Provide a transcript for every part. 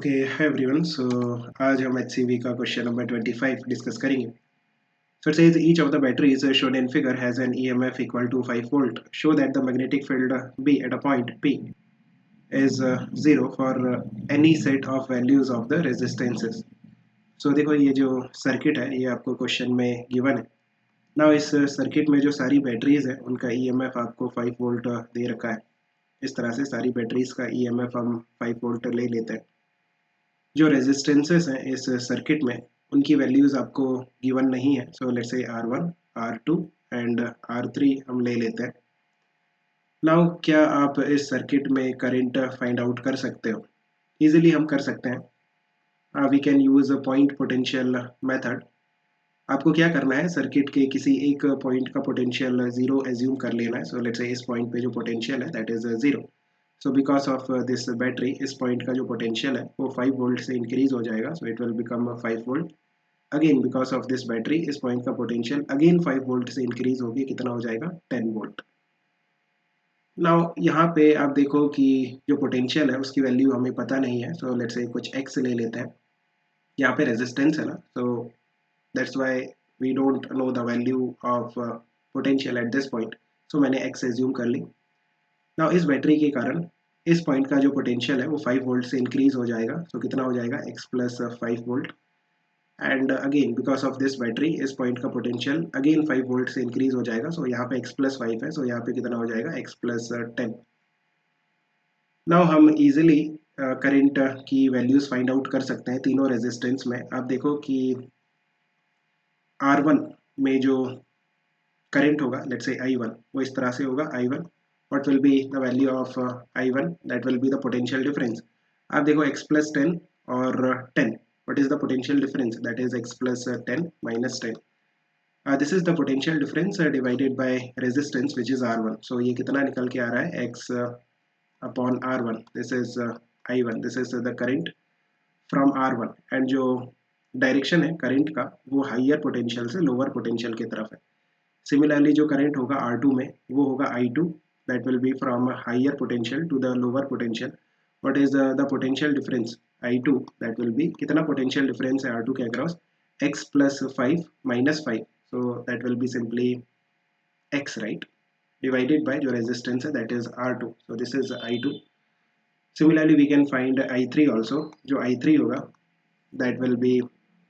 Okay hi everyone. सो आज हम HCV का क्वेश्चन नंबर 25 डिस्कस करेंगे। So it says each of the batteries shown in figure has an EMF equal to 5 volt. Show that the magnetic field B at a point P is 0 for any set of values of the resistances. So देखो ये जो circuit है ये आपको question में given है। ना इस सर्किट में जो सारी बैटरीज है उनका EMF आपको 5 वोल्ट दे रखा है। इस तरह से सारी बैटरीज का EMF हम 5 वोल्ट ले लेते हैं। जो रेजिस्टेंसेस हैं इस सर्किट में उनकी वैल्यूज़ आपको गिवन नहीं है। So let's say R1, R2 and R3 हम ले लेते हैं। नाउ क्या आप इस सर्किट में करंट फाइंड आउट कर सकते हो? इजीली हम कर सकते हैं। We can use a point potential method. आपको क्या करना है, सर्किट के किसी एक पॉइंट का पोटेंशियल ज़ीरो एज्यूम कर लेना है। सो लेट्स से इस पॉइंट पे जो पोटेंशियल है that is zero. So because of this battery इस पॉइंट का जो पोटेंशियल है वो 5 वोल्ट से इंक्रीज हो जाएगा। So it will become 5 volt. Again because of this battery इस पॉइंट का पोटेंशियल अगेन 5 वोल्ट से इंक्रीज होगी, कितना हो जाएगा 10 वोल्ट। नाउ यहाँ पे आप देखो कि जो पोटेंशियल है उसकी वैल्यू हमें पता नहीं है। सो लेट्स से कुछ एक्स ले लेते हैं। यहाँ पे रेजिस्टेंस है ना, so that's why we don't know the value of potential at this point. So मैंने x एज्यूम कर ली। नाउ इस बैटरी के कारण इस पॉइंट का जो पोटेंशियल है वो 5 वोल्ट से इंक्रीज हो जाएगा। सो कितना हो जाएगा x plus 5 volt. And again because of this battery इस पॉइंट का पोटेंशियल अगेन 5 वोल्ट से इंक्रीज हो जाएगा। सो यहाँ पे x प्लस 5 है, सो यहाँ पे कितना हो जाएगा x प्लस 10। नाउ हम इजीली करंट की वैल्यूज फाइंड आउट कर सकते हैं तीनों रेजिस्टेंस में। आप देखो कि R1 में जो करंट होगा लेट्स से I1 वो इस तरह से होगा I1। What will be the value of I1? That will be the potential difference. आप देखो x प्लस 10 और 10, what is the potential difference? That is x plus 10 minus 10। This is the potential difference divided by resistance which is R1। सो ये कितना निकल के आ रहा है x upon R1। This is I1, this is the current from R1 and जो direction है current का वो हाइयर पोटेंशियल से लोअर पोटेंशियल की तरफ है। सिमिलरली जो करंट होगा R2 में वो होगा I2, that will be from a higher potential to the lower potential. What is the potential difference? I2 that will be कितना potential difference है R2 के across? X plus 5 minus 5. So that will be simply X, right? Divided by जो resistance है that is R2. So this is I2. Similarly we can find I3 also. जो I3 होगा that will be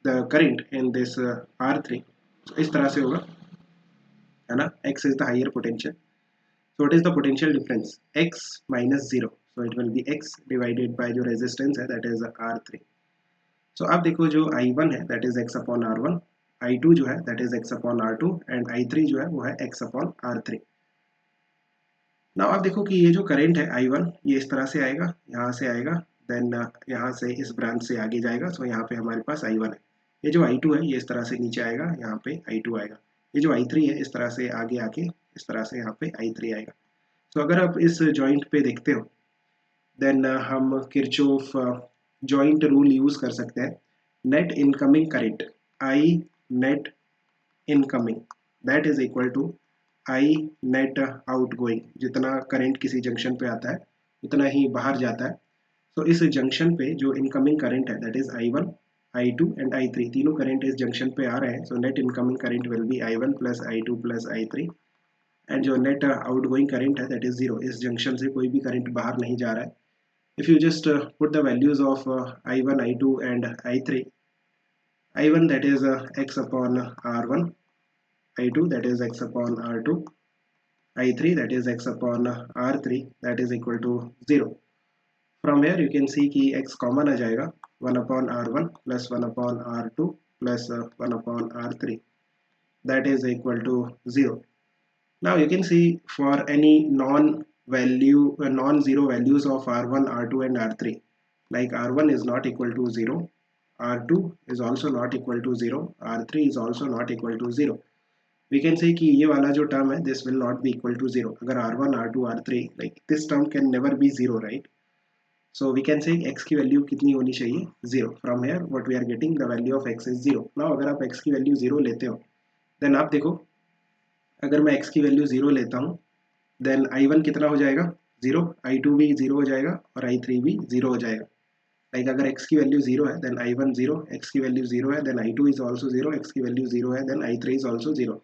the current in this R3. So इस तरह से होगा, है ना? X is the higher potential. So what is the potential difference? X minus 0. So it will be X divided by जो resistance है that is R3. So आप देखो जो I1 है that is X upon R1, I2 जो है that is X upon R2 and I3 जो है वो है X upon R3. Now आप देखो कि ये जो करंट है I1 ये इस तरह से आएगा, यहाँ से आएगा, देन यहाँ से इस ब्रांच से आगे जाएगा। सो यहाँ पे हमारे पास I1 है। ये जो I2 है ये इस तरह से नीचे आएगा, यहाँ पे I2 आएगा। ये जो I3 है इस तरह से आगे आके इस तरह से यहाँ पे I3 आएगा। तो अगर आप इस जॉइंट पे देखते हो देन हम किरचॉफ जॉइंट रूल यूज कर सकते हैं। Net incoming current I net incoming that is equal to I net outgoing. जितना करंट किसी जंक्शन पे आता है उतना ही बाहर जाता है। तो इस जंक्शन पे जो इनकमिंग करंट है that is I1, I2 and I3, तीनों करंट इस जंक्शन पे आ रहे हैं। So net incoming current will be I1 plus I2 plus I3 and जो नेट आउटगोइंग करंट है दैट इज जीरो। इस जंक्शन से कोई भी करंट बाहर नहीं जा रहा है। If you just put the values of I1, I2 and I3, I1 that is x upon R1, I2 that is x upon R2, I3 that is x upon R3 that is equal to 0. From here you can see कि x common आ जाएगा, 1 upon R1 plus 1 upon R2 plus 1 upon R3 that is equal to 0. Now you can see for any non-zero values of R1, R2 and R3, like R1 is not equal to 0, R2 is also not equal to 0, R3 is also not equal to 0. We can say कि ये वाला जो term है this will not be equal to 0. अगर R1, R2, R3 like this term can never be 0, right? So we can say x की value कितनी होनी चाहिए? 0. From here what we are getting the value of x is 0. Now अगर आप x की value 0 लेते हो then आप देखो अगर मैं x की वैल्यू 0 लेता हूँ देन I1 कितना हो जाएगा? 0, I2 भी 0 हो जाएगा और I3 भी 0 हो जाएगा। लाइक अगर x की वैल्यू 0 है देन I1 0, x की वैल्यू 0 है then I2 is also 0, x की वैल्यू 0 है then I3 is also 0।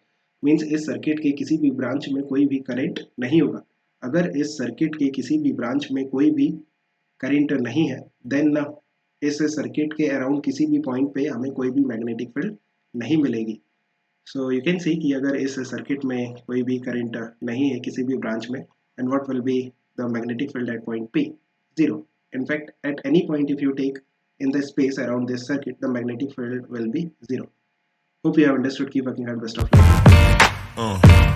Means इस सर्किट के किसी भी ब्रांच में कोई भी करंट नहीं होगा। अगर इस सर्किट के किसी भी ब्रांच में कोई भी करंट नहीं है देन इस सर्किट के अराउंड किसी भी पॉइंट पे हमें कोई भी मैग्नेटिक फील्ड नहीं मिलेगी। सो यू कैन सी कि अगर इस सर्किट में कोई भी करंट नहीं है किसी भी ब्रांच में, and what will be the magnetic field at point P? Zero. In fact, at any point if you take in the space around this circuit, the magnetic field will be zero. Hope you have understood. Keep working hard. Best of luck.